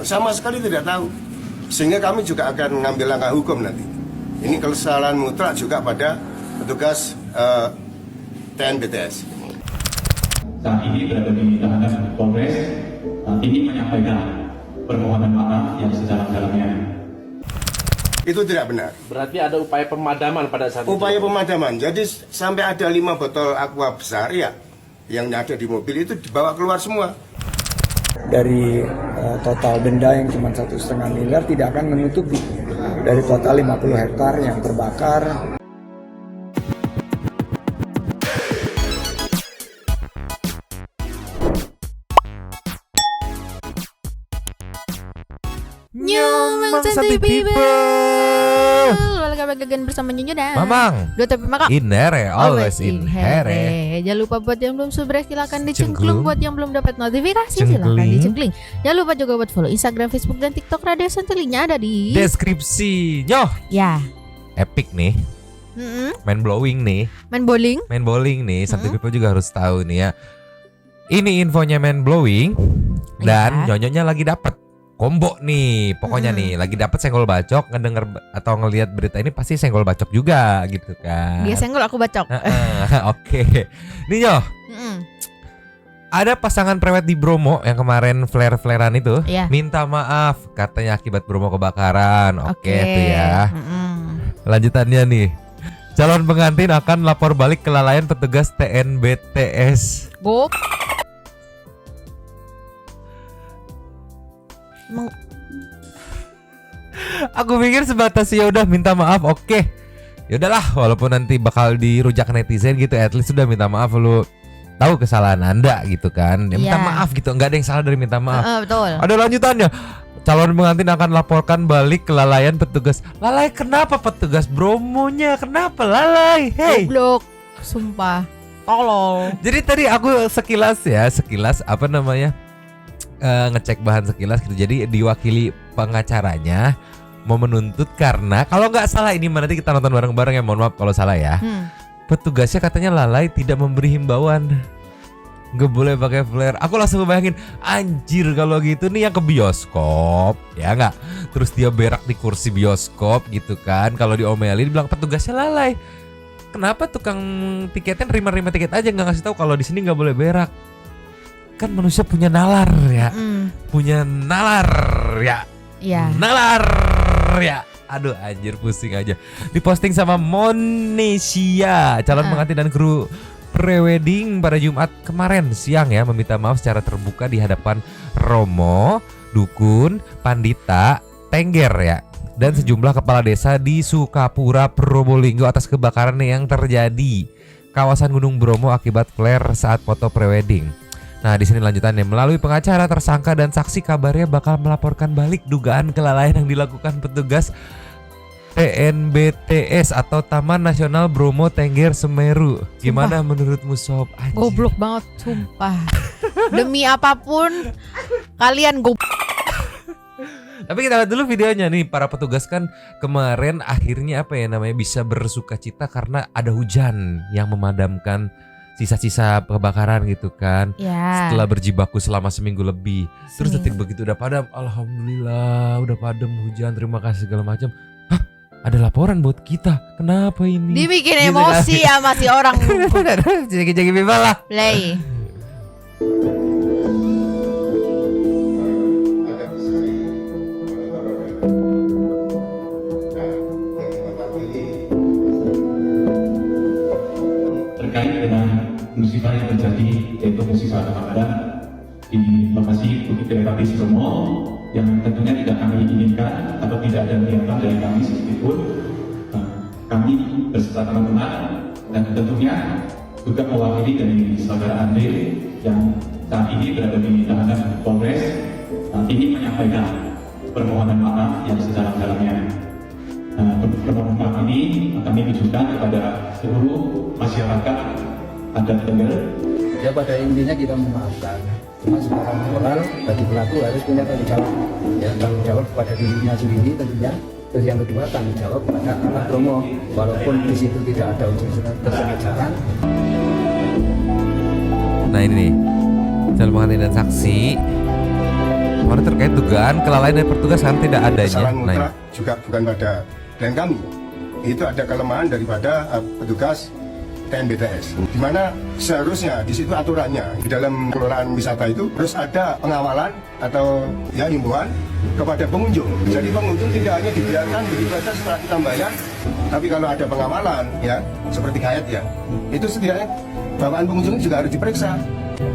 sama sekali tidak tahu. Sehingga kami juga akan mengambil langkah hukum nanti. Ini kesalahan mutlak juga pada petugas TNBTS. Saat ini berada di tahanan Polres, ingin menyampaikan permohonan maaf yang sedalam-dalamnya. Itu tidak benar. Berarti ada upaya pemadaman pada saat Upaya itu? pemadaman. Jadi sampai ada 5 botol aqua besar ya, yang ada di mobil itu dibawa keluar semua. Dari total denda yang cuma 1,5 miliar tidak akan menutupi dari total 50 hektar yang terbakar. Nyomang Santai People. Welcome back again bersama Nyonyo dan Mamang. Dua tapi maka In here, always in here. Jangan lupa buat yang belum subscribe silakan Cengklung. dicengklung. Buat yang belum dapat notifikasi silakan Cengkling. dicengkling. Jangan lupa juga buat follow Instagram, Facebook dan TikTok Radio Santelinya ada di Deskripsi. Nyoh, ya. epic nih. Main blowing nih. Main bowling. Main bowling nih. Santai People juga harus tahu nih ya. Ini infonya main blowing dan Ya. Nyonyonya lagi dapat combo nih. Pokoknya nih lagi dapat senggol bacok, ngedenger atau ngelihat berita ini pasti senggol bacok juga gitu kan. Dia senggol aku bacok. Oke. Nih Nyoh, Mm-mm. ada pasangan prewed di Bromo yang kemarin flare-flarean itu Iya. minta maaf katanya akibat Bromo kebakaran. Oke tuh ya. Mm-mm. Lanjutannya nih. Calon pengantin akan lapor balik kelalaian petugas TNBTS. Go. Emang Aku pikir sebatas ya udah minta maaf, oke. Ya udahlah, walaupun nanti bakal dirujak netizen gitu, at least sudah minta maaf, lu tahu kesalahan Anda gitu kan. Ya minta Iya. maaf gitu, nggak ada yang salah dari minta maaf. betul. Ada lanjutannya. Calon pengantin akan laporkan balik kelalaian petugas. Lalai kenapa petugas Bromonya? Kenapa lalai? Hey. Goblok. Sumpah. Tolol. Jadi tadi aku sekilas apa namanya? Ngecek bahan sekilas gitu. Jadi diwakili pengacaranya mau menuntut karena kalau nggak salah ini nanti kita nonton bareng-bareng ya, mohon maaf kalau salah ya. Petugasnya katanya lalai tidak memberi himbauan. Nggak boleh pakai flare. Aku langsung bayangin, anjir kalau gitu nih yang ke bioskop, ya nggak? Terus dia berak di kursi bioskop gitu kan. Kalau diomelin bilang petugasnya lalai. Kenapa tukang tiketnya nerima tiket aja nggak ngasih tahu kalau di sini nggak boleh berak? Kan manusia punya nalar ya. Punya nalar ya. Iya. Nalar ya. Aduh anjir pusing aja. Diposting sama Monesia, calon pengantin dan kru prewedding pada Jumat kemarin siang ya, meminta maaf secara terbuka di hadapan romo, dukun, pandita, tengger ya, dan sejumlah kepala desa di Sukapura, Probolinggo atas kebakaran yang terjadi kawasan Gunung Bromo akibat flare saat foto prewedding. Nah, di sini lanjutannya, melalui pengacara, tersangka dan saksi kabarnya bakal melaporkan balik dugaan kelalaian yang dilakukan petugas TNBTS atau Taman Nasional Bromo Tengger Semeru. Gimana menurutmu sob? Anjir. Goblok banget, sumpah. Demi apapun kalian goblok. Tapi kita lihat dulu videonya nih. Para petugas kan kemarin akhirnya bisa bersuka cita karena ada hujan yang memadamkan sisa-sisa kebakaran gitu kan. Ya. Setelah berjibaku selama seminggu lebih. Terus Seminggu. detik begitu udah padam, alhamdulillah udah padam hujan, terima kasih segala macam. Hah, ada laporan buat kita. Kenapa ini? Dibikin Gitu emosi kan. ya masih orang. Jadi bebas lah. Play. Terkait dengan musibah yang terjadi, yaitu musibah kebakaran di lokasi Bukit Teletabis Bromo yang tentunya tidak kami inginkan atau tidak ada niatan dari kami sedikitpun. Kami beserta teman-teman dan tentunya juga mewakili dari saudara Andre yang saat ini berada di tahanan Polres, ingin menyampaikan permohonan maaf yang sedalam-dalamnya. Permohonan maaf ini kami tujukan kepada seluruh masyarakat adat Tengger. Ya pada intinya kita memaafkan. Cuma secara moral bagi pelaku harus punya tanggung jawab. Ya tanggung jawab kepada dirinya sendiri tentunya. Terus yang kedua tanggung jawab kepada anak Bromo. Walaupun di situ tidak ada unsur kesengajaan. Nah ini nih, calon pengantin dan saksi Mana terkait dugaan kelalaian dari petugas kan tidak adanya. Kesalahan Nah, mutlak juga bukan pada klien kami. Itu ada kelemahan daripada petugas TNBTS, di mana seharusnya di situ aturannya di dalam pengelolaan wisata itu harus ada pengawalan atau ya himbauan kepada pengunjung. Jadi pengunjung tidak hanya dibiarkan begitu saja setelah kita bayar, tapi kalau ada pengawalan ya seperti kayat ya, itu setidaknya bawaan pengunjung juga harus diperiksa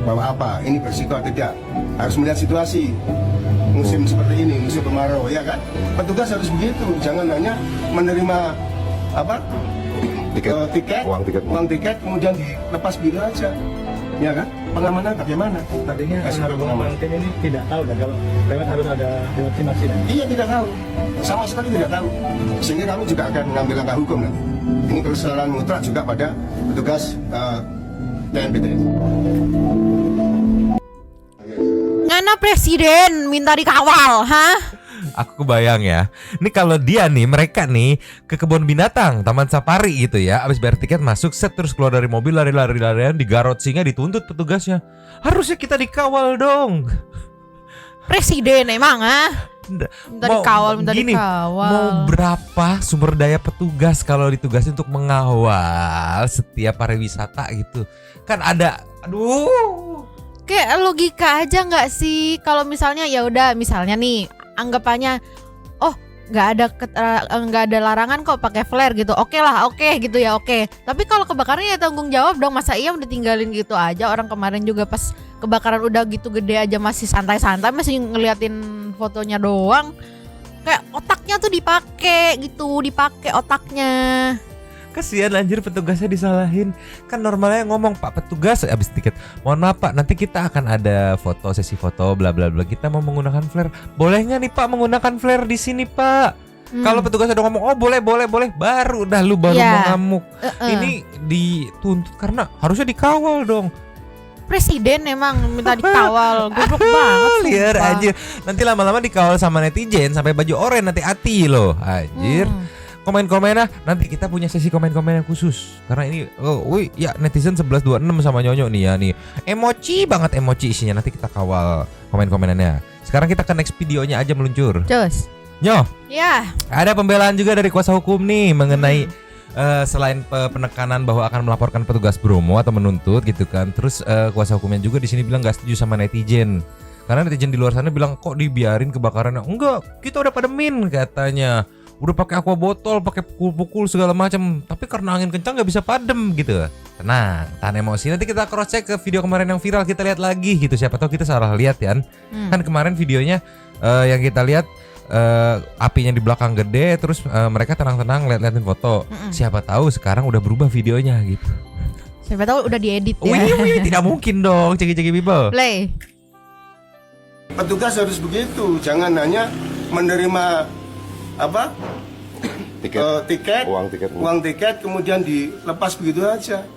bahwa apa ini bersiko atau tidak, harus melihat situasi musim seperti ini, musim kemarau ya kan. Petugas harus begitu, jangan hanya menerima apa tiket, uang tiket kemudian dilepas begitu aja, ya kan? Pengamanan bagaimana? Artinya rombongan pengantin ini tidak tahu dan kalau lewat harus ada vaksinasi. Iya tidak tahu, sama sekali tidak tahu. Sehingga kami juga akan mengambil langkah hukum nanti. Ini kesalahan mutlak juga pada petugas TNBTS. Ngana presiden minta dikawal, hah? aku kebayang ya. Ini kalau dia nih, mereka nih ke kebun binatang, taman safari gitu ya. Abis bayar tiket masuk, set terus keluar dari mobil lari-larian digarot singa, dituntut petugasnya. Harusnya kita dikawal dong. Presiden emang minta dikawal. Mau berapa sumber daya petugas kalau ditugasin untuk mengawal setiap pariwisata gitu? Kan ada, aduh. Kayak logika aja nggak sih kalau misalnya ya udah misalnya nih anggapannya oh nggak ada larangan kok pakai flare gitu, oke gitu ya oke. Tapi kalau kebakaran ya tanggung jawab dong, masa iya udah tinggalin gitu aja. Orang kemarin juga pas kebakaran udah gitu gede aja masih santai-santai, masih ngeliatin fotonya doang. Kayak otaknya tuh dipakai otaknya. Kasihan anjir petugasnya disalahin. Kan normalnya ngomong, Pak petugas habis tiket, mohon maaf Pak, nanti kita akan ada sesi foto bla bla bla, kita mau menggunakan flare. Boleh nggak nih Pak menggunakan flare di sini Pak? Kalau petugas udah ngomong oh boleh, baru dah lu baru mau ngamuk. Ini dituntut karena harusnya dikawal dong. Presiden emang minta dikawal. Goblok banget liar anjir. Nanti lama-lama dikawal sama netizen sampai baju oranye, nanti hati loh anjir. Komen-komen nanti kita punya sesi komen-komen yang khusus. Karena ini ya netizen 1126 sama Nyonyo nih ya nih. Emoji banget isinya, nanti kita kawal komen-komenannya. Sekarang kita ke next videonya aja meluncur. Cus. Nyo. Ya. Ada pembelaan juga dari kuasa hukum nih mengenai selain penekanan bahwa akan melaporkan petugas Bromo atau menuntut gitu kan. Terus kuasa hukumnya juga di sini bilang gak setuju sama netizen. Karena netizen di luar sana bilang kok dibiarin kebakarannya. Enggak, kita udah pademin katanya. Udah pakai aqua botol, pakai pukul-pukul segala macam, tapi karena angin kencang nggak bisa padam gitu. Tenang, tahan emosi. Nanti kita cross check ke video kemarin yang viral, kita lihat lagi gitu. Siapa tahu kita salah lihat ya. Kan kemarin videonya yang kita lihat apinya di belakang gede, terus mereka tenang-tenang liatin foto. Siapa tahu sekarang udah berubah videonya gitu. Siapa tahu udah diedit ya. Wih, tidak mungkin dong, ceki-ceki people. Play. Petugas harus begitu, jangan hanya menerima tiket, uang tiket kemudian dilepas begitu aja,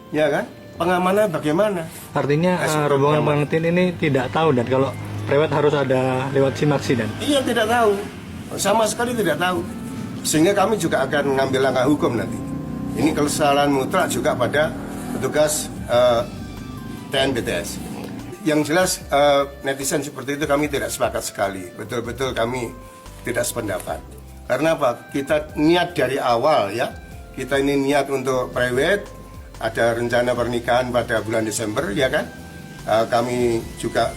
ya kan? Pengamanan bagaimana? Artinya rombongan pengantin ini tidak tahu dan kalau lewat harus ada lewat simaksi dan. Iya tidak tahu, sama sekali tidak tahu. Sehingga kami juga akan mengambil langkah hukum nanti. Ini kesalahan mutlak juga pada petugas TNBTS. Yang jelas netizen seperti itu kami tidak sepakat sekali. Betul-betul kami tidak sependapat. Karena apa? Kita niat dari awal ya. Kita ini niat untuk private, ada rencana pernikahan pada bulan Desember ya kan. Kami juga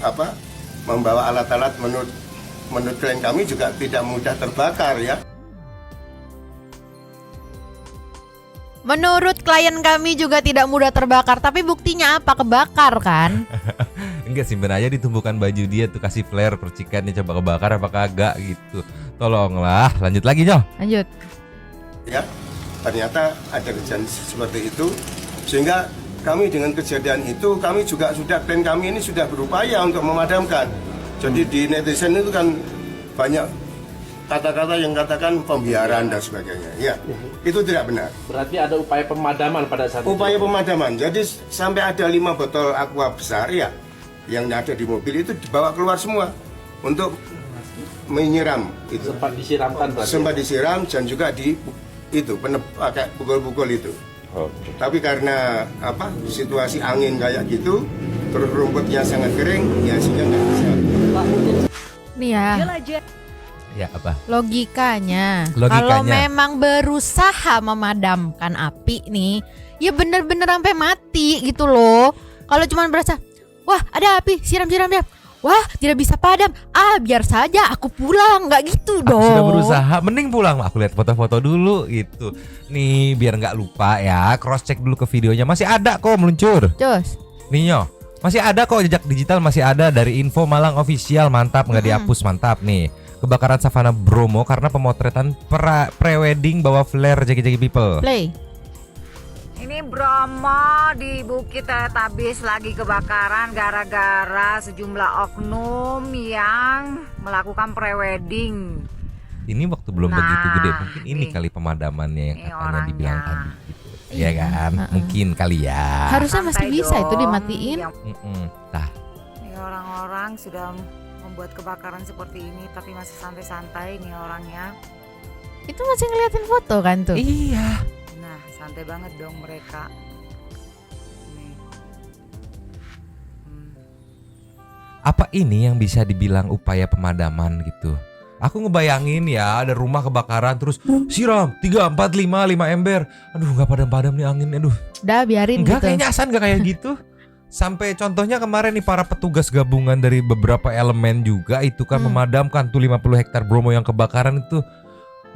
membawa alat-alat menurut klien kami juga tidak mudah terbakar ya. Menurut klien kami juga tidak mudah terbakar, tapi buktinya apa? Kebakar kan? Enggak, simpen aja ditumbuhkan baju dia tuh, kasih flare percikannya, coba kebakar apa kagak gitu. Tolonglah, lanjut lagi Nyo. Lanjut. Ya, ternyata ada kejadian seperti itu, sehingga kami dengan kejadian itu kami juga klien kami ini sudah berupaya untuk memadamkan. Jadi di netizen itu kan banyak kata-kata yang katakan pembiaran dan sebagainya. Ya, itu tidak benar. Berarti ada upaya pemadaman pada saat Upaya itu. pemadaman. Jadi sampai ada 5 botol aqua besar ya, yang ada di mobil itu dibawa keluar semua untuk menyiram itu. Sempat disiramkan berarti. Sempat disiram dan juga pakai pukul-pukul itu. Tapi karena situasi angin kayak gitu, terus rumputnya sangat kering, ya sehingga nggak bisa. nih ya. Ya apa? Logikanya, Logikanya. kalau memang berusaha memadamkan api nih, ya bener-bener sampai mati gitu loh. Kalau cuma berasa, wah ada api, siram-siram ya, wah tidak bisa padam, biar saja aku pulang, nggak gitu Aku dong. sudah berusaha, mending pulang. Aku lihat foto-foto dulu gitu. Nih biar nggak lupa ya, cross check dulu ke videonya. Masih ada kok meluncur. Cus, Nih yo, masih ada kok jejak digital, masih ada dari Info Malang Official, mantap nggak dihapus, mantap nih. Kebakaran savana Bromo karena pemotretan pre-wedding bawa flare Jaki-Jaki people. play. Ini Bromo di Bukit Teletabis lagi kebakaran gara-gara sejumlah oknum yang melakukan prewedding. Ini waktu belum Nah, begitu gede, mungkin ini nih. kali pemadamannya yang Ini katanya orangnya. dibilang tadi gitu. Iya kan? Mungkin kali ya. Harusnya masih Santai bisa itu dong. dimatiin. Nah, Ini orang-orang sudah membuat kebakaran seperti ini tapi masih santai-santai nih orangnya. Itu masih ngeliatin foto kan tuh. iya. Nah, santai banget dong mereka. Nih. Apa ini yang bisa dibilang upaya pemadaman gitu? Aku ngebayangin ya ada rumah kebakaran terus siram 3, 4, 5 ember. Aduh nggak padam-padam nih angin. Aduh Udah biarin enggak gitu. kayaknya Asan nggak kayak gitu. Sampai contohnya kemarin nih para petugas gabungan dari beberapa elemen juga itu kan memadamkan tuh 50 hektar Bromo yang kebakaran itu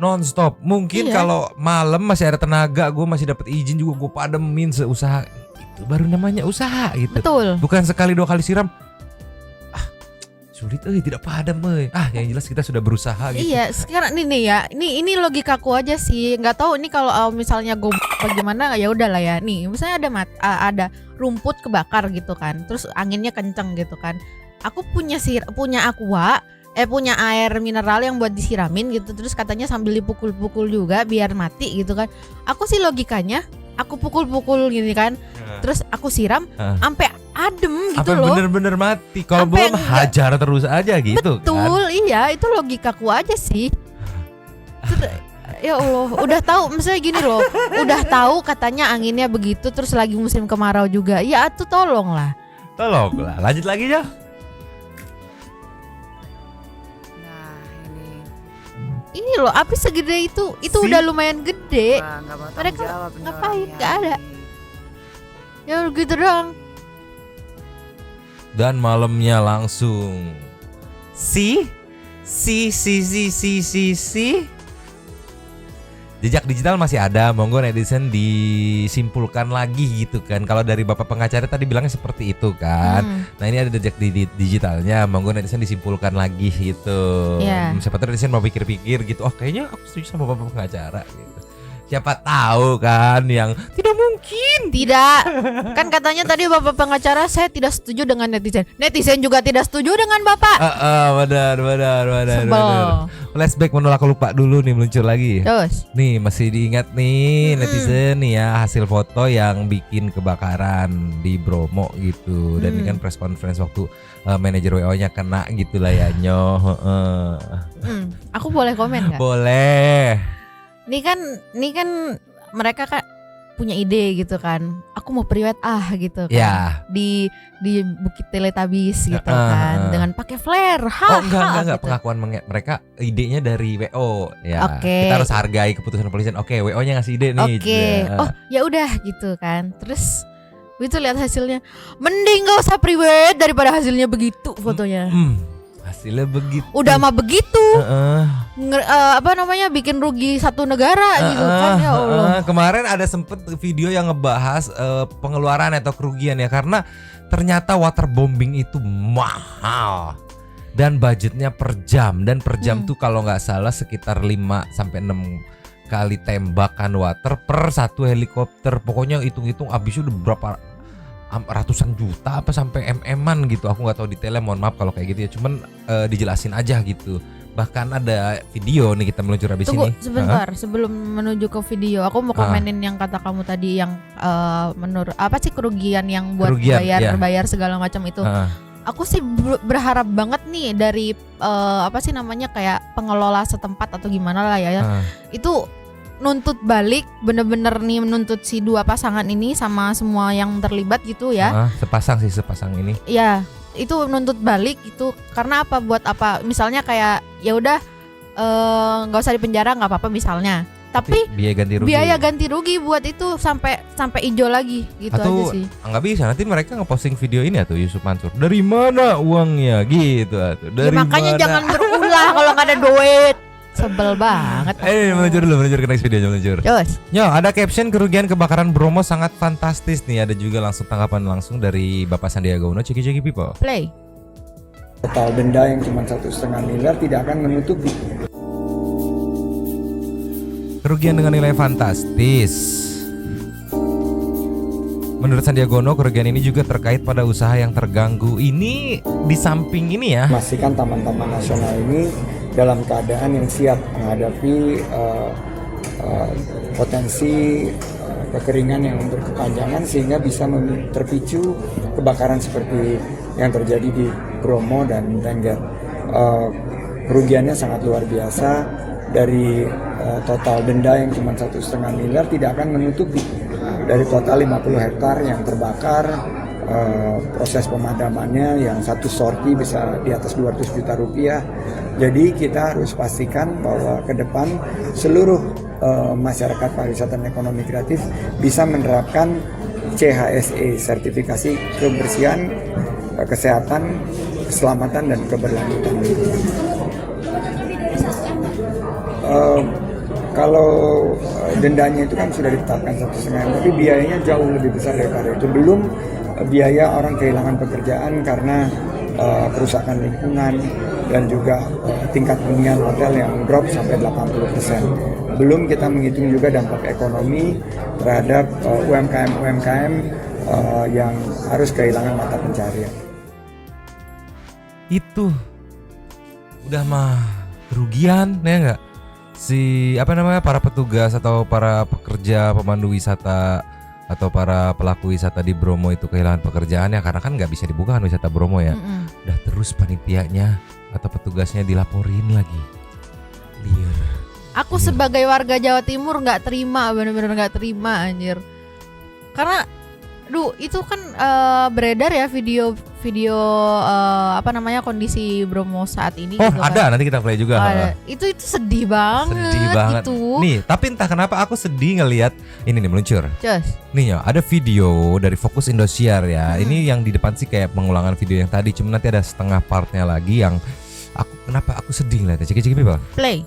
non-stop. Mungkin Iya. kalau malam masih ada tenaga, gue masih dapat izin juga gue pademin seusaha. Itu baru namanya usaha gitu. Betul. Bukan sekali 2 kali siram. Sulit tidak padam yang jelas kita sudah berusaha gitu. Iya, sekarang nih ya. Ini logikaku aja sih. Nggak tahu ini kalau misalnya gue bagaimana ya udahlah ya. Nih, misalnya ada rumput kebakar gitu kan. Terus anginnya kenceng gitu kan. Aku punya aqua, punya air mineral yang buat disiramin gitu. Terus katanya sambil dipukul-pukul juga biar mati gitu kan. Aku sih logikanya aku pukul-pukul gini kan. Terus aku siram sampai adem gitu Apa loh. bener-bener mati? Kalau Sampai belum hajar terus aja gitu Betul, kan. iya itu logikaku aja sih. Ya Allah, udah tahu misalnya gini loh, udah tahu katanya anginnya begitu terus lagi musim kemarau juga. Ya atuh tolonglah. Tolonglah, lanjut lagi ya. Nah, ini Ini loh, api segede itu Si- udah lumayan gede. wah, nggak mau Mereka tanggung jawab ini ngapain? orangnya. Nggak ada. Ya gitu doang. Dan malamnya langsung jejak digital masih ada, monggo netizen disimpulkan lagi gitu kan. Kalau dari Bapak pengacara tadi bilangnya seperti itu kan. Nah ini ada jejak digitalnya, monggo netizen disimpulkan lagi gitu. Iya. Siapa tahu netizen mau pikir-pikir gitu. Oh kayaknya aku setuju sama Bapak pengacara gitu. Siapa tahu kan yang tidak mungkin. Tidak. Kan katanya tadi Bapak pengacara saya tidak setuju dengan netizen. Netizen juga tidak setuju dengan Bapak. Benar. Sebel. Flashback menolak lupa dulu nih meluncur lagi. Terus. Nih masih diingat nih netizen nih ya hasil foto yang bikin kebakaran di Bromo gitu. Dan ini kan press conference waktu manajer WO-nya kena gitu lah ya nyoh. Aku boleh komen nggak? Boleh. Ini kan mereka kan punya ide gitu kan. Aku mau priwet gitu kan. Ya. Di Bukit Teletabis gitu kan dengan pakai flare. Oh enggak gitu. pengakuan mereka idenya dari WO ya. Oke. Kita harus hargai keputusan kepolisian. Oke, WO-nya ngasih ide nih. Oke. Oh, ya udah gitu kan. Terus begitu lihat hasilnya, mending gak usah priwet daripada hasilnya begitu fotonya. Hasilnya begitu. Udah mah begitu. Heeh. Bikin rugi satu negara gitu kan ya Allah. Kemarin ada sempet video yang ngebahas pengeluaran atau kerugian ya karena ternyata waterbombing itu mahal dan budgetnya per jam tuh kalau nggak salah sekitar 5 sampai 6 kali tembakan water per satu helikopter. Pokoknya hitung-hitung habisnya udah berapa ratusan juta apa sampai MM-an gitu. Aku nggak tahu detailnya, mohon maaf kalau kayak gitu ya. Cuman dijelasin aja gitu. Bahkan ada video nih kita meluncur habis Tunggu ini. sebentar sebelum menuju ke video, aku mau komenin yang kata kamu tadi yang menurut apa sih kerugian yang buat Kerugian, bayar segala macam itu. Aku sih berharap banget nih dari kayak pengelola setempat atau gimana lah ya. Itu nuntut balik bener-bener nih menuntut si dua pasangan ini sama semua yang terlibat gitu ya. Sepasang ini. Ya, itu nuntut balik itu karena apa? Buat apa? Misalnya kayak ya udah nggak usah dipenjara nggak apa-apa misalnya. Tapi biaya ganti rugi buat itu sampai ijo lagi gitu atau aja sih. Nggak bisa nanti mereka ngeposting video ini atau Yusuf Mansur dari mana uangnya gitu atau dari Ya, makanya mana? jangan berulah kalau nggak ada duit. Sebel banget. Meluncur ke next video meluncur. Terus. Yo, ada caption kerugian kebakaran Bromo sangat fantastis nih. Ada juga langsung tanggapan langsung dari Bapak Sandiaga Uno. Ceki people. Play. Total denda yang cuma 1,5 miliar tidak akan menutupi Kerugian dengan nilai fantastis. Menurut Sandiaga Uno, kerugian ini juga terkait pada usaha yang terganggu. Ini di samping ini ya. memastikan taman-taman nasional ini dalam keadaan yang siap menghadapi potensi kekeringan yang berkepanjangan sehingga bisa terpicu kebakaran seperti yang terjadi di Bromo dan Tengger. Kerugiannya sangat luar biasa. Dari total denda yang cuma 1,5 miliar tidak akan menutupi dari total 50 hektar yang terbakar. Proses pemadamannya yang satu sorti bisa di atas 200 juta rupiah. Jadi kita harus pastikan bahwa ke depan seluruh masyarakat pariwisata dan ekonomi kreatif bisa menerapkan CHSE, sertifikasi kebersihan, kesehatan, keselamatan dan keberlanjutan. Kalau dendanya itu kan sudah ditetapkan 1,5, tapi biayanya jauh lebih besar daripada itu. Belum biaya orang kehilangan pekerjaan karena kerusakan lingkungan dan juga tingkat hunian hotel yang drop sampai 80%. Belum kita menghitung juga dampak ekonomi terhadap UMKM yang harus kehilangan mata pencarian. Itu udah mah kerugian ya enggak? Para petugas atau para pekerja pemandu wisata atau para pelaku wisata di Bromo itu kehilangan pekerjaannya karena kan nggak bisa dibuka kan wisata Bromo ya. Udah terus panitianya atau petugasnya dilaporin lagi. Liar. Aku sebagai warga Jawa Timur nggak terima, bener-bener nggak terima anjir. Karena itu kan beredar ya video kondisi Bromo saat ini. Oh, gitu ada kan. nanti kita play juga. Ada. Itu sedih banget. Sedih banget. Gitu. Nih, tapi entah kenapa aku sedih ngelihat ini nih meluncur. Cus. Nih ya, ada video dari Fokus Indosiar ya. Ini yang di depan sih kayak pengulangan video yang tadi, cuma nanti ada setengah partnya lagi yang kenapa aku sedih ngeliatnya. Cek people. Play.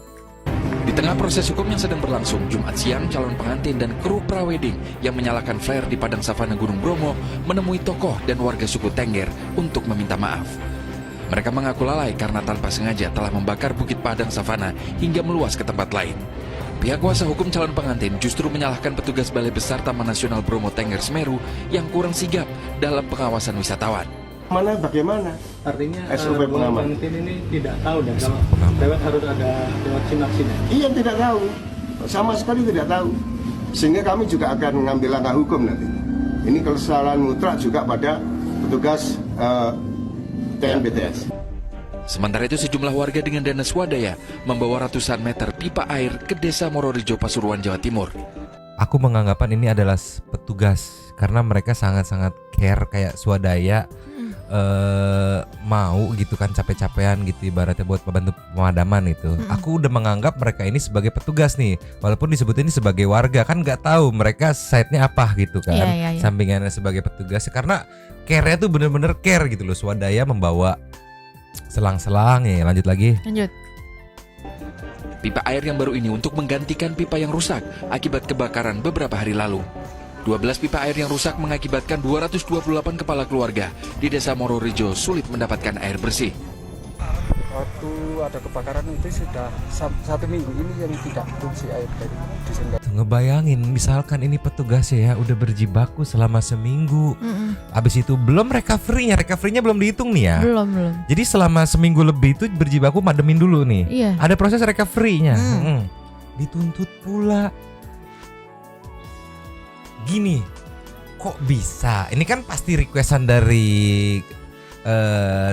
Di tengah proses hukum yang sedang berlangsung, Jumat siang calon pengantin dan kru prawedding yang menyalakan flare di Padang Savana Gunung Bromo menemui tokoh dan warga suku Tengger untuk meminta maaf. Mereka mengaku lalai karena tanpa sengaja telah membakar Bukit Padang Savana hingga meluas ke tempat lain. Pihak kuasa hukum calon pengantin justru menyalahkan petugas Balai Besar Taman Nasional Bromo Tengger Semeru yang kurang sigap dalam pengawasan wisatawan. Bagaimana? Artinya SOP pengaman pengantin ini tidak tahu dan kalau lewat harus ada lewat simak-simak. Iya, tidak tahu, sama sekali tidak tahu. Sehingga kami juga akan mengambil langkah hukum nanti. Ini kesalahan mutlak juga pada petugas TNBTS. Sementara itu sejumlah warga dengan dana swadaya membawa ratusan meter pipa air ke Desa Mororejo, Pasuruan, Jawa Timur. Aku menganggapan ini adalah petugas karena mereka sangat-sangat care kayak swadaya. Mau gitu kan capek-capean gitu ibaratnya buat membantu pemadaman itu. Aku udah menganggap mereka ini sebagai petugas nih, walaupun disebut ini sebagai warga kan nggak tahu mereka side-nya apa gitu kan. Iya. Sampingannya sebagai petugas karena care-nya tuh bener-bener care gitu loh. Swadaya membawa selang-selang ya. Lanjut. Pipa air yang baru ini untuk menggantikan pipa yang rusak akibat kebakaran beberapa hari lalu. 12 pipa air yang rusak mengakibatkan 228 kepala keluarga di Desa Mororejo sulit mendapatkan air bersih. Waktu ada kebakaran itu sudah 1 minggu ini yang tidak produksi air dari Desember. Ngebayangin misalkan ini petugas ya udah berjibaku selama seminggu. Abis itu belum recovery-nya belum dihitung nih ya. Belum. Jadi selama seminggu lebih itu berjibaku mademin dulu nih. Iya. Ada proses recovery-nya. Dituntut pula. Gini, kok bisa? Ini kan pasti requestan dari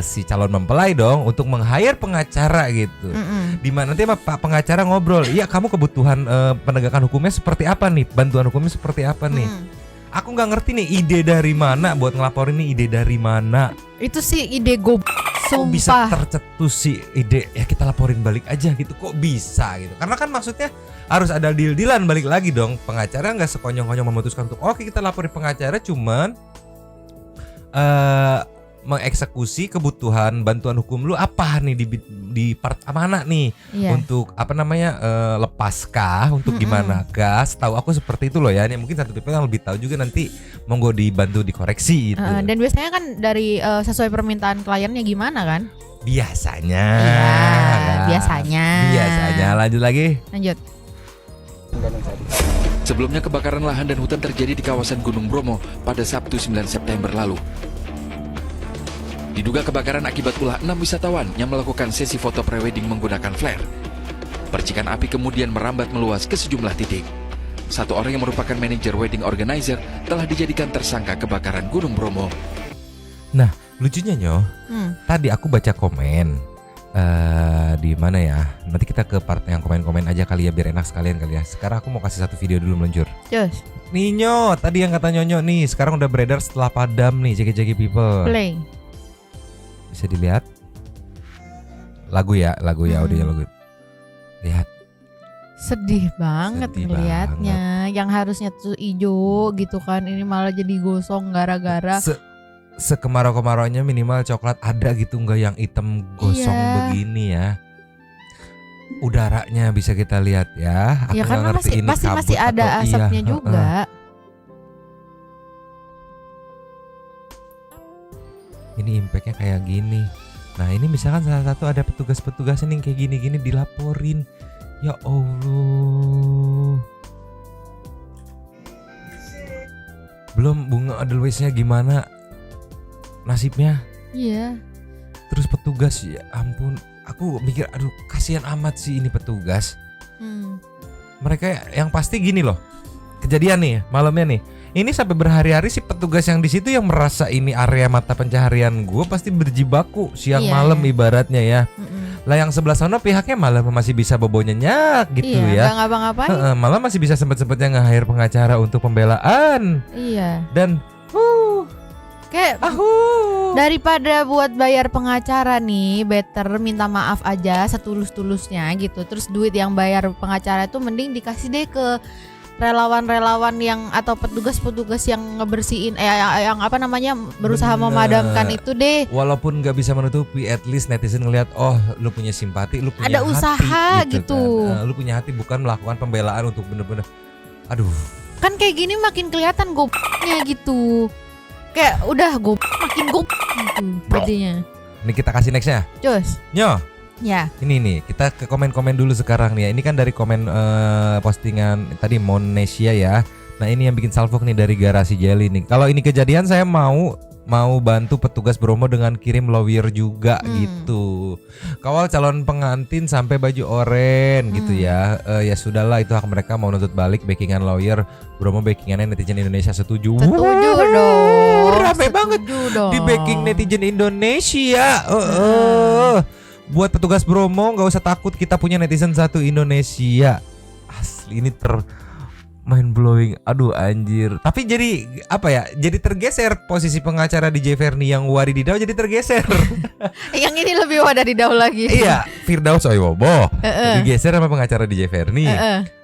si calon mempelai dong untuk meng-hire pengacara gitu. Dimana nanti sama Pak pengacara ngobrol, iya kamu kebutuhan penegakan hukumnya seperti apa nih? Bantuan hukumnya seperti apa nih? Aku nggak ngerti nih ide dari mana buat ngelaporin nih, ide dari mana. Itu sih ide gue. Kok bisa Sumpah. tercetus sih ide ya kita laporin balik aja gitu, kok bisa gitu. Karena kan maksudnya harus ada deal-dealan, balik lagi dong. Pengacara nggak sekonyong-konyong memutuskan untuk oke kita laporin pengacara, cuman mengeksekusi kebutuhan bantuan hukum lu apa nih di part mana nih. Iya. Untuk apa namanya lepaskah untuk gimana kah? Setahu aku seperti itu loh ya. Ini mungkin satu tipe yang lebih tahu juga, nanti monggo dibantu dikoreksi gitu. Dan biasanya kan dari sesuai permintaan kliennya gimana kan? Biasanya. Iya, kan? biasanya. Biasanya. Lanjut lagi. Lanjut. Sebelumnya kebakaran lahan dan hutan terjadi di kawasan Gunung Bromo pada Sabtu 9 September lalu. Diduga kebakaran akibat ulah 6 wisatawan yang melakukan sesi foto prewedding menggunakan flare. Percikan api kemudian merambat meluas ke sejumlah titik. Satu orang yang merupakan manajer wedding organizer telah dijadikan tersangka kebakaran Gunung Bromo. Nah, lucunya Nyo, tadi aku baca komen di mana ya? Nanti kita ke part yang komen-komen aja kali ya, biar enak sekalian kali ya. Sekarang aku mau kasih satu video dulu meluncur. Cus. Nih Nyo, tadi yang kata Nyonyo nih, sekarang udah beredar setelah padam nih, Jeki People. Play. Bisa dilihat lagu ya audionya lagu. Lihat. Sedih banget Sedih ngelihatnya. Yang harusnya tuh hijau gitu kan, ini malah jadi gosong gara-gara Sekemarau-kemaraunya minimal coklat ada gitu, nggak yang hitam gosong begini ya. Udaranya bisa kita lihat ya. Aku ya nggak karena ngerti ini masih kabut ada atau asapnya iya. juga. Ini impactnya kayak gini. Nah ini misalkan salah satu ada petugas-petugas yang kayak gini-gini dilaporin. Ya Allah. Belum bunga Edelweissnya gimana nasibnya. Iya. Terus petugas, ya ampun. Aku mikir aduh kasihan amat sih ini petugas. Mereka yang pasti gini loh. Kejadian nih malamnya nih. Ini sampai berhari-hari si petugas yang di situ yang merasa ini area mata pencaharian gue pasti berjibaku siang malam ibaratnya ya. Lah yang sebelah sana pihaknya malah masih bisa bobo nyenyak gitu ya. Gak ngapa-ngapain. Malah masih bisa sempet-sempetnya nge-hire pengacara untuk pembelaan. Iya. Dan kayak daripada buat bayar pengacara nih, better minta maaf aja setulus-tulusnya gitu. Terus duit yang bayar pengacara itu mending dikasih deh ke relawan-relawan yang atau petugas-petugas yang ngebersihin yang apa namanya berusaha memadamkan itu deh. Walaupun nggak bisa menutupi, at least netizen ngelihat oh lu punya simpati, lu punya ada hati, usaha gitu. kan. Lu punya hati bukan melakukan pembelaan untuk bener-bener. Aduh. Kan kayak gini makin kelihatan gopnya gitu. Kayak udah makin gop gitu jadinya. Ini kita kasih nextnya. Cus. Nyo. Ya. Ini nih kita ke komen-komen dulu sekarang nih ya. Ini kan dari komen postingan tadi Monesia ya. Nah ini yang bikin salfok nih dari Garasi Jelly nih. Kalau ini kejadian saya mau bantu petugas Bromo dengan kirim lawyer juga gitu. Kawal calon pengantin sampai baju oren gitu ya. Ya sudahlah itu hak mereka mau nuntut balik backingan lawyer Bromo, backingannya netizen Indonesia setuju. Setuju dong. Rame banget dong. di backing netizen Indonesia. Buat petugas Bromo nggak usah takut, kita punya netizen satu Indonesia. Asli ini mind blowing. Aduh anjir. Tapi jadi apa ya? Jadi tergeser posisi pengacara DJ Verni yang Warididau jadi tergeser. Yang ini lebih Warididau lagi. Iya, Firdaus Oiwobo digeser sama pengacara DJ Verni.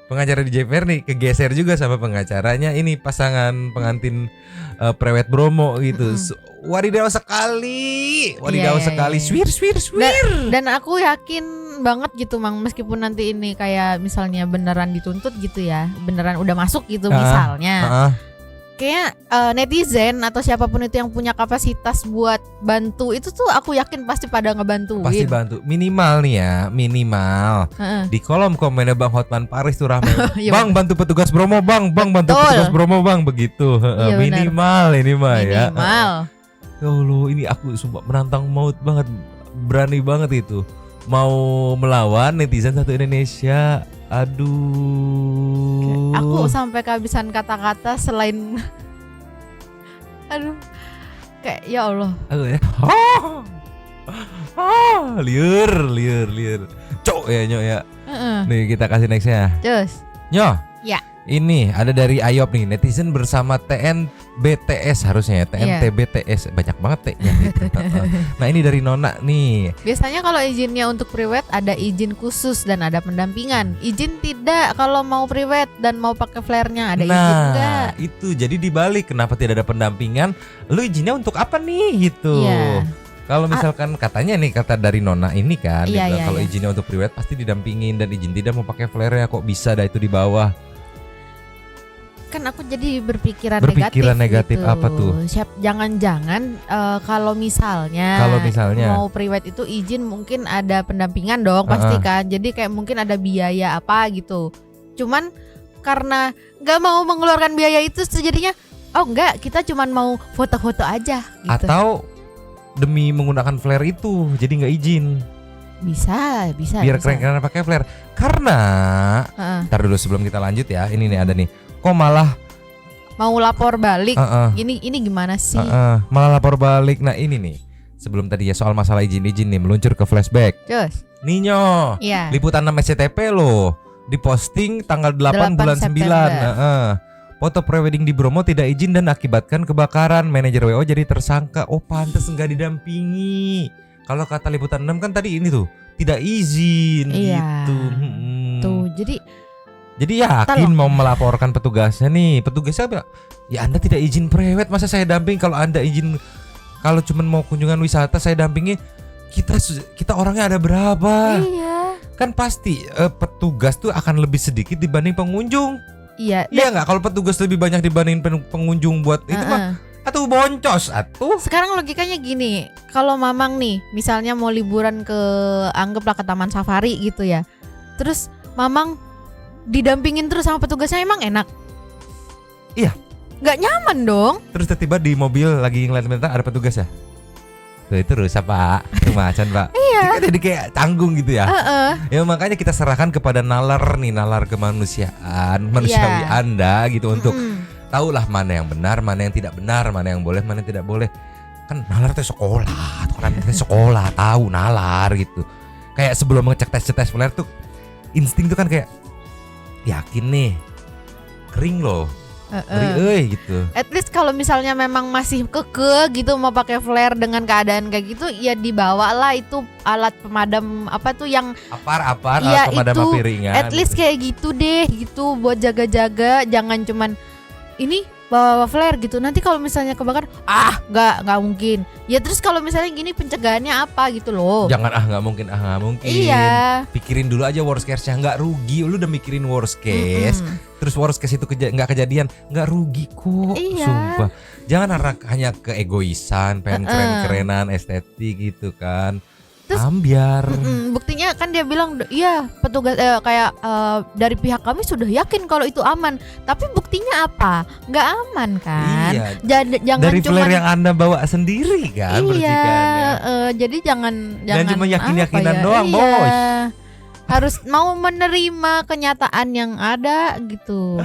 Pengacara DJ Verni kegeser juga sama pengacaranya ini pasangan pengantin prewed Bromo gitu. Warididau sekali. Swir. Dan aku yakin banget gitu Mang, meskipun nanti ini kayak misalnya beneran dituntut gitu ya, beneran udah masuk gitu misalnya. Kayaknya netizen atau siapapun itu yang punya kapasitas buat bantu itu tuh aku yakin pasti pada ngebantuin. Pasti bantu. Minimal nih ya, di kolom komennya Bang Hotman Paris tuh rame. Bang bantu petugas Bromo, Bang bantu petugas Bromo, Bang begitu. Minimal ini mah ya. Minimal. Ya Allah, ini aku sumpah menantang maut banget, berani banget itu. Mau melawan netizen satu Indonesia. Aduh. Aku sampai kehabisan kata-kata selain aduh. Kayak ya Allah. Aduh ya. Liur. Cok ya Nyo ya. Nih kita kasih nextnya. Cus. Nyo. Ya. Ini ada dari Ayop nih, netizen bersama TNBTS harusnya ya, TNTBTS banyak banget T-nya gitu. Nah ini dari Nona nih. Biasanya kalau izinnya untuk priwet ada izin khusus dan ada pendampingan. Izin tidak kalau mau priwet dan mau pakai flare-nya ada izin enggak? Nah itu jadi dibalik, kenapa tidak ada pendampingan? Lu izinnya untuk apa nih gitu? Iya. Kalau misalkan katanya nih, kata dari Nona ini kan, dia Iya, bilang iya, kalau iya. izinnya untuk priwet pasti didampingin, dan izin tidak mau pakai flare-nya kok bisa dah itu di bawah. Kan aku jadi berpikiran Negatif gitu. apa tuh? Jangan-jangan kalau misalnya mau priwet itu izin mungkin ada pendampingan dong pasti kan. Jadi kayak mungkin ada biaya apa gitu. Cuman karena nggak mau mengeluarkan biaya itu jadinya oh enggak, kita cuman mau foto-foto aja gitu. Atau demi menggunakan flare itu jadi nggak izin. Bisa. Biar keren-keren pakai flare. Karena ntar dulu sebelum kita lanjut ya, ini nih ada nih. Kok malah mau lapor balik? Ini gimana sih? Malah lapor balik. Nah ini nih, sebelum tadi ya soal masalah izin-izin nih, meluncur ke flashback. Cus. Ninyo, Iya. liputan 6 SCTP loh, diposting tanggal 8 bulan 9. Foto prewedding di Bromo tidak izin dan akibatkan kebakaran. Manajer WO jadi tersangka. Oh pantes nggak didampingi. Kalau kata liputan 6 kan tadi ini tuh tidak izin gitu. Tuh Jadi yakin mau melaporkan petugasnya nih. Petugasnya bilang, ya Anda tidak izin prewed, masa saya damping? Kalau Anda izin, kalau cuma mau kunjungan wisata saya dampingi, kita orangnya ada berapa? Iya. Kan pasti petugas tuh akan lebih sedikit dibanding pengunjung. Iya. Iya nggak? Kalau petugas lebih banyak dibanding pengunjung buat itu mah, atuh boncos atuh. Sekarang logikanya gini, kalau mamang nih, misalnya mau liburan ke anggaplah ke Taman Safari gitu ya, terus mamang didampingin terus sama petugasnya, emang enak? Iya. Nggak nyaman dong. Terus tiba-tiba di mobil lagi ngeliat ada petugas ya. Tuh itu rusak pak, itu macan pak. Iya. Jadi kayak tanggung gitu ya. Ya makanya kita serahkan kepada nalar kemanusiaan, manusiawi Anda gitu untuk tahulah mana yang benar, mana yang tidak benar, mana yang boleh, mana yang tidak boleh. Kan nalar itu sekolah, tuh kan sekolah tahu nalar gitu. Kayak sebelum ngecek tes flare tuh insting tuh kan kayak yakin nih kering loh, gitu. At least kalau misalnya memang masih keke gitu mau pakai flare dengan keadaan kayak gitu, ya dibawalah itu alat pemadam apa tuh yang apar ya, alat pemadam itu, api ringan. At least kayak gitu deh gitu buat jaga-jaga, jangan cuman ini bawa flare gitu. Nanti kalau misalnya kebakar, nggak mungkin. Ya terus kalau misalnya gini pencegahannya apa gitu loh. Jangan nggak mungkin. Iya. Pikirin dulu aja worst case-nya, nggak rugi. Lu udah mikirin worst case, terus worst case itu nggak kejadian, nggak rugi kok. Iya. Sumpah. Jangan hanya keegoisan, pengen keren-kerenan, estetik gitu kan. Terus, ambiar. Buktinya kan dia bilang, iya petugas dari pihak kami sudah yakin kalau itu aman. Tapi buktinya apa? Nggak aman kan? Iya. Jangan dari cuman, flare yang Anda bawa sendiri kan, percikannya. Jadi jangan cuma yakin-yakinan apa ya? doang, bos. Harus mau menerima kenyataan yang ada gitu.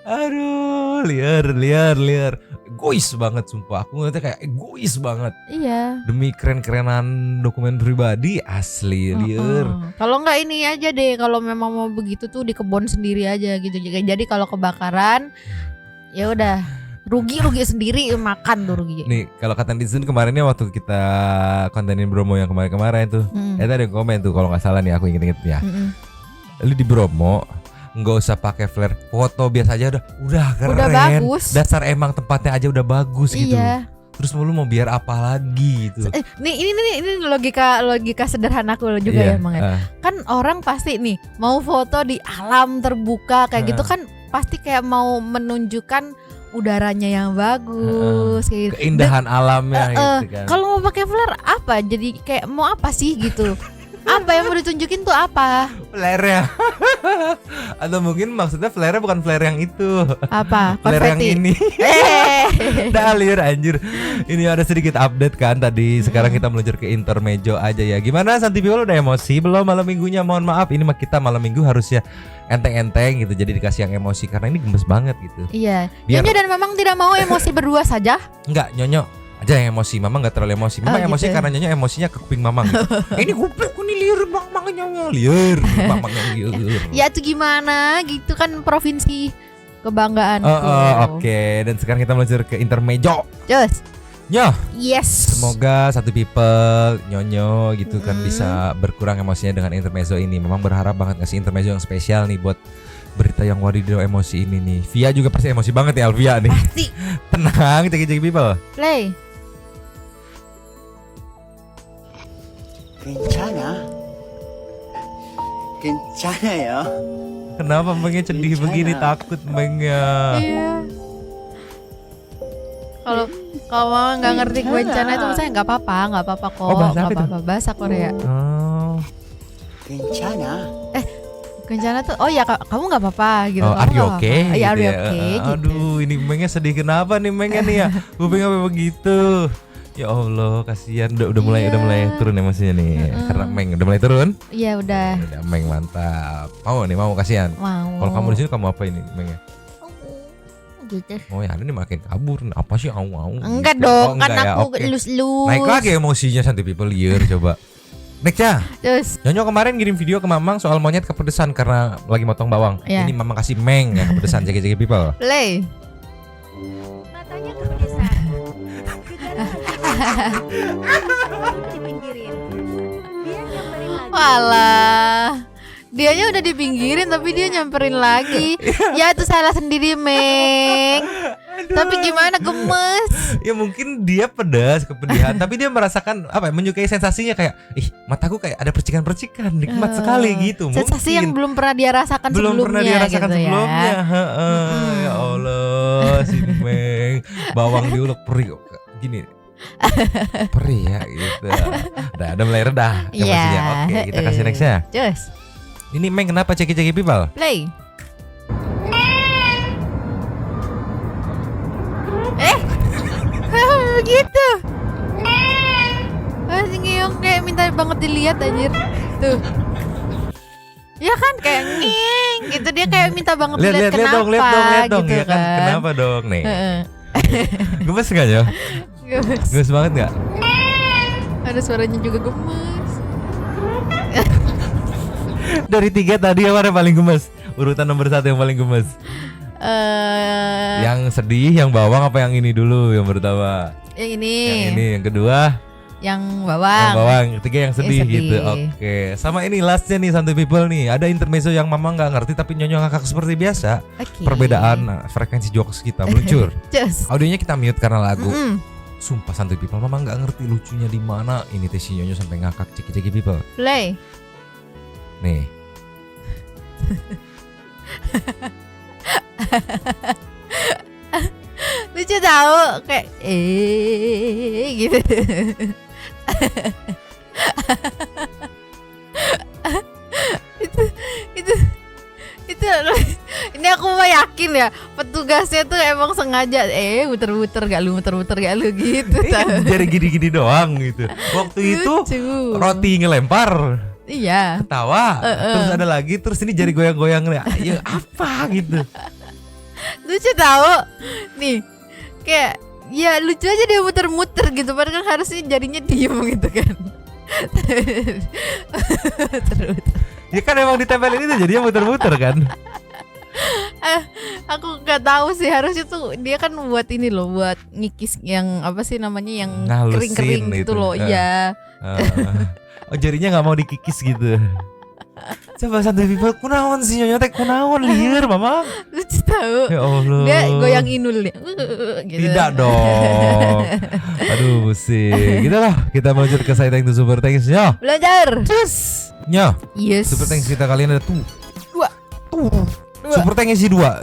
Aduh, liar. Egois banget sumpah. Aku ngeliatnya kayak egois banget. Iya. Demi keren-kerenan dokumen pribadi, asli liar. Kalau nggak ini aja deh, kalau memang mau begitu tuh di kebun sendiri aja gitu. Jadi kalau kebakaran, ya udah rugi sendiri, makan tuh rugi. Nih kalau kata netizen kemarinnya waktu kita kontenin Bromo yang kemarin tuh, ada yang komen tuh kalau nggak salah nih, aku inget ya. Lu di Bromo nggak usah pakai flare, foto biasa aja udah keren. Udah bagus. Dasar emang tempatnya aja udah bagus gitu. Iya. Terus lu mau biar apa lagi gitu? Nih ini logika sederhanaku juga ya, Mang. Kan orang pasti nih mau foto di alam terbuka kayak gitu kan, pasti kayak mau menunjukkan udaranya yang bagus, kayak keindahan alamnya gitu kan. Kalau mau pakai flare apa? Jadi kayak mau apa sih gitu? Apa yang mau ditunjukin tuh apa? Flare-nya. Atau mungkin maksudnya flare bukan flare yang itu. Apa? Flare yang ini. Dah liar anjir. Ini ada sedikit update kan tadi. Sekarang kita meluncur ke intermezzo aja ya. Gimana Santi People udah emosi belum malam minggunya? Mohon maaf, ini mah kita malam minggu harusnya enteng-enteng gitu. Jadi dikasih yang emosi karena ini gemes banget gitu. Iya. Nyonya dan Mamang tidak mau emosi berdua saja? Enggak, Nyonyo aja yang emosi. Mama nggak terlalu emosi. Mama emosi gitu. Karena Nyonya emosinya ke kuping Mamang gitu. Ini kupingku nih liar, Mamang Nyonya liar. Mamang liar. Ya itu gimana gitu kan provinsi kebanggaanku. Oke. Dan sekarang kita meluncur ke intermezzo. Cus. Nyoh. Yes. Semoga satu people Nyonyo gitu kan bisa berkurang emosinya dengan intermezzo ini. Memang berharap banget ngasih intermezzo yang spesial nih buat berita yang wadidaw emosi ini nih. Via juga pasti emosi banget ya Alvia nih. Pasti. Tenang, cek people. Play. Kencana ya. Kenapa Mengnya sedih begini, takut Mengnya? Iya. Kalau mama nggak ngerti kencana itu saya nggak apa-apa kok. Oh, bahasa Nggak apa itu? apa-apa, bahasa Korea. Oh. Kencana. Kencana tuh, oh ya kamu nggak apa-apa gitu. Oh, Kamu are you nggak okay? apa-apa. Iya, are Gitu you ya. okay? Gitu. Aduh, ini Mengnya sedih kenapa nih Mengnya nih ya? Kuping apa begitu? Ya Allah, kasihan. Udah mulai turun emosinya nih. Karena Meng udah mulai turun. Iya udah. Udah Meng mantap. Mau kasihan. Mau. Kalau kamu di sini kamu apa ini Mengnya? Gitu. Oh ya, ini makin kabur. Apa sih au? Enggak Gitu. dong, Oh, kan enggak ya, aku oke. elus-elus. Naik lagi emosinya Santi people year coba. Next ya. Terus. Nyonyo kemarin ngirim video ke Mamang soal monyet kepedesan karena lagi motong bawang. Iya. Ini Mamang kasih Meng yang kepedesan jeki people. Play. Matanya kepedesan. Dipinggirin. Dia nyamperin lagi. Walah. Dianya udah dipinggirin tapi dia nyamperin lagi. Ya itu salah sendiri, Meng. Tapi gimana, gemes. Ya mungkin dia pedas, kepedihan, tapi dia merasakan apa? Menyukai sensasinya kayak, mataku kayak ada percikan-percikan, nikmat sekali gitu. Sensasi yang belum pernah dia rasakan belum sebelumnya. pernah dia rasakan gitu sebelumnya. Ya. Ya Allah, si Meng, bawang diulek perih gini. Perih ya gitu. Udah mulai redah emosinya. Oke, kita kasih nextnya. Cus. Ini Meng kenapa ceki-ceki people? Play. Kenapa begitu? Masih ngeong kayak minta banget dilihat anjir. Tuh. Ya kan kayak nging gitu, dia kayak minta banget dilihat kenapa lihat dong, gitu ya kan. Kenapa dong nih? Gemes gak ya? Gemes banget gak? Ada suaranya juga gemes. Dari 3 tadi yang mana paling gemes? Urutan nomor 1 yang paling gemes. Yang sedih, yang bawang apa yang ini dulu yang pertama? Yang ini. Yang ini, yang kedua? Yang bawang. Yang bawang, ketiga yang sedih, sedih. gitu. Oke, sama ini lastnya nih Santuy People nih. Ada intermezzo yang Mama nggak ngerti tapi Nyonyo ngakak seperti biasa. Oke. Perbedaan frekuensi jokes kita meluncur. Just. Audionya kita mute karena lagu. Sumpah Santuy People, Mama nggak ngerti lucunya di mana. Ini teh si Nyonyo sampai ngakak ceki-ceki People. Play. Nih. Lucu tahu kayak gitu. itu ini aku mah yakin ya petugasnya tuh emang sengaja muter-muter gak lu gitu. Jadi gini-gini doang gitu. Waktu itu roti ngelempar. Iya. Ketawa. Terus ada lagi, terus ini jari goyang-goyang. Ya apa gitu. Lucu tahu. Nih. Kayak ya lucu aja dia muter-muter gitu. Padahal kan harusnya jarinya diem gitu kan. Muter-muter. Ya kan emang ditempelin itu jadinya muter-muter kan. Aku nggak tahu sih, harusnya tuh dia kan buat ini loh, buat ngikis yang apa sih namanya yang Ngalusin kering-kering gitu loh. Iya. Oh jarinya nggak mau dikikis gitu. Coba Santuy People, kunaon sih Nyonyo teh, kunaon liar Mama. Lucu tahu. Ya Allah. Dia goyang inul nih. Gitu. Tidak dong. Aduh pusing. Gitu lah, kita meluncur ke side to super thanks Nyo. Belajar. Cus. Nyo. Yes. Super thanks kita kalian ada Dua. Super thanks isi dua.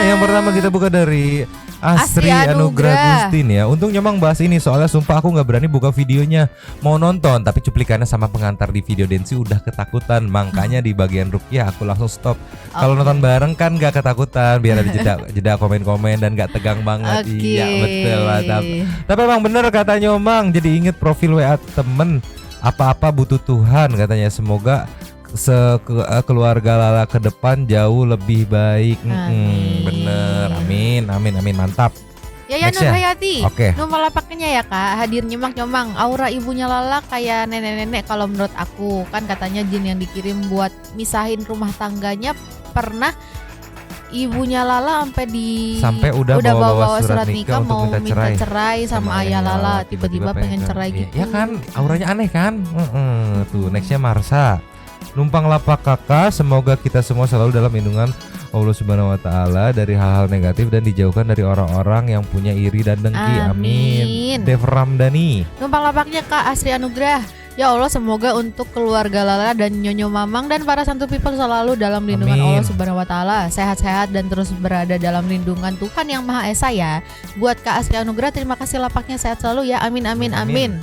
Yang pertama kita buka dari Astri Anugrah Gustin ya. Untung Nyomang bahas ini, soalnya sumpah aku gak berani buka videonya. Mau nonton tapi cuplikannya sama pengantar di video Densi udah ketakutan. Makanya di bagian rukyah aku langsung stop. Kalau nonton bareng kan gak ketakutan, biar ada jeda komen-komen dan gak tegang banget. Iya betul mantap. Tapi emang bener kata Nyomang, jadi inget profil WA temen. Apa-apa butuh Tuhan katanya. Semoga keluarga Lala ke depan jauh lebih baik. Bener, amin mantap. Yaya Nur Hayati. Oke. Nomor lapaknya ya Kak, hadir nyemang-nyemang. Aura ibunya Lala kayak nenek-nenek kalau menurut aku. Kan katanya jin yang dikirim buat misahin rumah tangganya pernah ibunya Lala sampai udah bawa surat nikah untuk mau minta cerai sama ayah Lala, tiba-tiba pengen cerai gitu. Ya kan, auranya aneh kan. Tuh nextnya Marsa. Numpang lapak kakak, semoga kita semua selalu dalam lindungan Allah Subhanahu wa taala dari hal-hal negatif dan dijauhkan dari orang-orang yang punya iri dan dengki. Amin. Dev Ramdhani. Numpang lapaknya Kak Asri Anugrah. Ya Allah, semoga untuk keluarga Lala dan Nyonya Mamang dan para santu people selalu dalam lindungan Allah Subhanahu wa taala, sehat-sehat dan terus berada dalam lindungan Tuhan Yang Maha Esa ya. Buat Kak Asri Anugrah, terima kasih lapaknya, sehat selalu ya. Amin amin amin.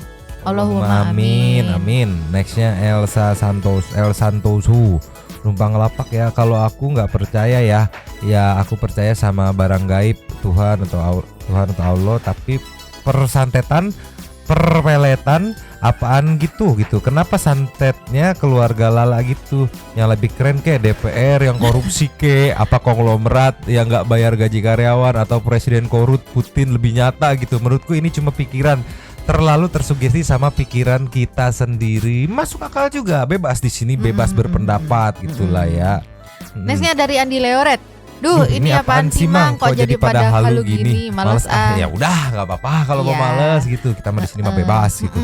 Allahumma amin. Amin. Nextnya El Santosu. Numpang lapak ya. Kalau aku nggak percaya ya aku percaya sama barang gaib, Tuhan atau Allah, tapi persantetan, perpeletan apaan gitu. Kenapa santetnya keluarga Lala gitu? Yang lebih keren kayak DPR yang korupsi apa konglomerat yang nggak bayar gaji karyawan, atau presiden korut Putin lebih nyata gitu. Menurutku ini cuma pikiran, terlalu tersugesti sama pikiran kita sendiri. Masuk akal juga, bebas di sini, bebas berpendapat gitulah ya. Nextnya dari Andi Leoret. Duh, ini apaan sih Mang? Kok jadi pada halu gini? Males Ya udah, nggak apa-apa kalau mau males gitu. Kita mah di sini mah bebas gitu.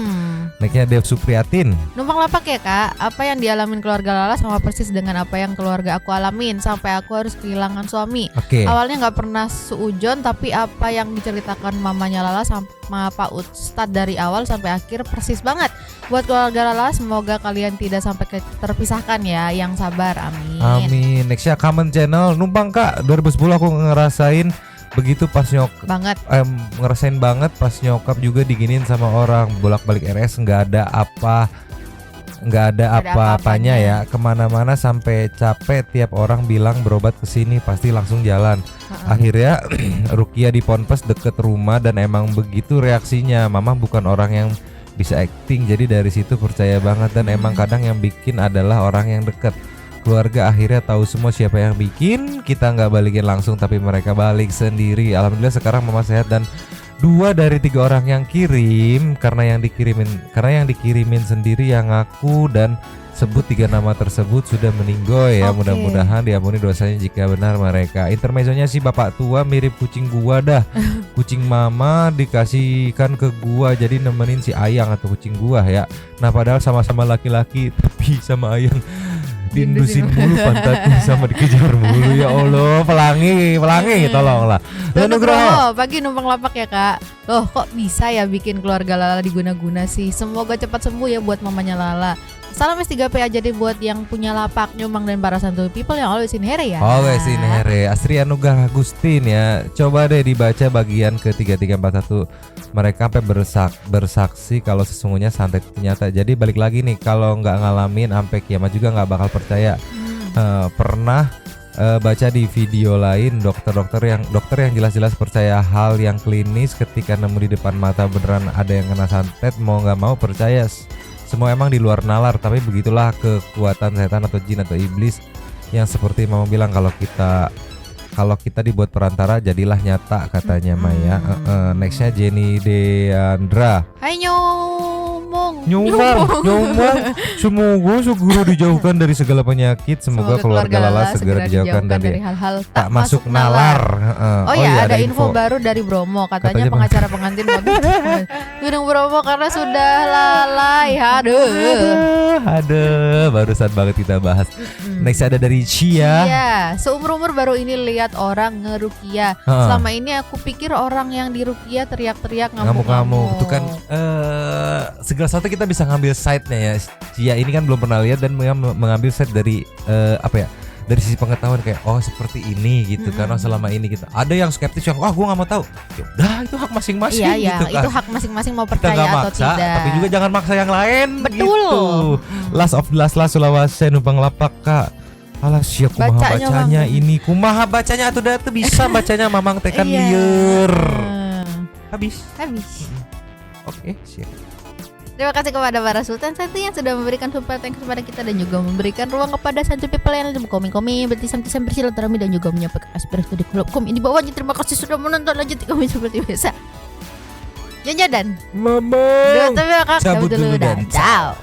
Nextnya Dev Supriyatin. Numpang lapak ya Kak. Apa yang dialamin keluarga Lala sama persis dengan apa yang keluarga aku alamin. Sampai aku harus kehilangan suami. Awalnya nggak pernah seujon, tapi apa yang diceritakan mamanya Lala sama Pak Ustadz dari awal sampai akhir persis banget. Buat keluarga Lala, semoga kalian tidak sampai terpisahkan ya. Yang sabar, amin. Amin. Nextnya Common Channel. Numpang Kak, 2010 aku ngerasain begitu pas ngerasain banget pas nyokap juga diginin sama orang, bolak-balik RS nggak ada apa-apanya ya, kemana-mana sampai capek, tiap orang bilang berobat ke sini pasti langsung jalan. Akhirnya Rukia di Ponpes deket rumah dan emang begitu reaksinya. Mama bukan orang yang bisa acting, jadi dari situ percaya banget, dan emang kadang yang bikin adalah orang yang deket. Keluarga akhirnya tahu semua siapa yang bikin, kita nggak balikin langsung tapi mereka balik sendiri. Alhamdulillah sekarang mama sehat dan 2 dari 3 orang yang kirim, karena yang dikirimin sendiri yang ngaku dan sebut 3 nama tersebut sudah meninggoy ya. Mudah-mudahan diampuni dosanya jika benar mereka. Intermezzonya sih bapak tua mirip kucing gua dah. Kucing mama dikasihkan ke gua jadi nemenin si Ayang atau kucing gua ya. Nah padahal sama-sama laki-laki tapi sama Ayang diindusin mulu pantatnya sama dikejar mulu. Ya Allah, pelangi tolonglah. Nugroho pagi numpang lapak ya Kak. Loh kok bisa ya bikin keluarga Lala diguna-guna sih. Semoga cepat sembuh ya buat mamanya Lala. Salam S3P aja deh buat yang punya lapak, Nyumbang dan para santuy people yang always in here ya. Always in here. Astri Anugrah Agustin ya. Coba deh dibaca bagian ke 3341. Mereka sampai bersaksi kalau sesungguhnya santet itu nyata. Jadi balik lagi nih, kalau nggak ngalamin sampai kiamat juga nggak bakal percaya. Pernah baca di video lain dokter yang jelas-jelas percaya hal yang klinis, ketika nemu di depan mata beneran ada yang kena santet, mau nggak mau percaya. Semua emang di luar nalar, tapi begitulah kekuatan setan atau jin atau iblis yang seperti mama bilang, kalau kita dibuat perantara jadilah nyata katanya Maya. Nextnya Jenny Deandra. Hai Nyomong. Semoga segera dijauhkan dari segala penyakit. Semoga keluarga Lala segera dijauhkan dari hal-hal tak masuk nalar. Oh ya, ada info baru dari Bromo. Katanya pengacara pengantin Gunung Bromo karena sudah lalai. Aduh, barusan banget kita bahas. Next ada dari Cia. Iya, seumur-umur baru ini lihat orang ngerukia. Selama ini aku pikir orang yang dirukia teriak-teriak ngamuk-ngamuk. Itu kan segala sesuatu kita bisa ngambil side-nya ya. Cia ini kan belum pernah lihat dan mengambil side dari dari sisi pengetahuan, kayak oh seperti ini gitu kan. Oh selama ini kita ada yang skeptis yang gue nggak mau tahu. Ya udah, itu hak masing-masing gitu kan. Itu hak masing-masing mau percaya atau maksa, tidak. Tapi juga jangan maksa yang lain. Betul. Gitu. Last of the last Sulawesi numpang lapak Kak. Alas ya kumaha bacanya ini. Kumaha bacanya atuh da teu bisa bacanya mamang tekan lieur. Habis. Oke, siap. Terima kasih kepada para Sultan Santi yang sudah memberikan support kepada kita dan juga memberikan ruang kepada santuy people yang komen-komen, bertisam-tisam bersilaturahmi dan juga menyampaikan aspirasi di kolom komen di bawahnya. Terima kasih sudah menonton, lanjut komen seperti biasa. Jangan. Mamang. Cabut dulu dan ciao.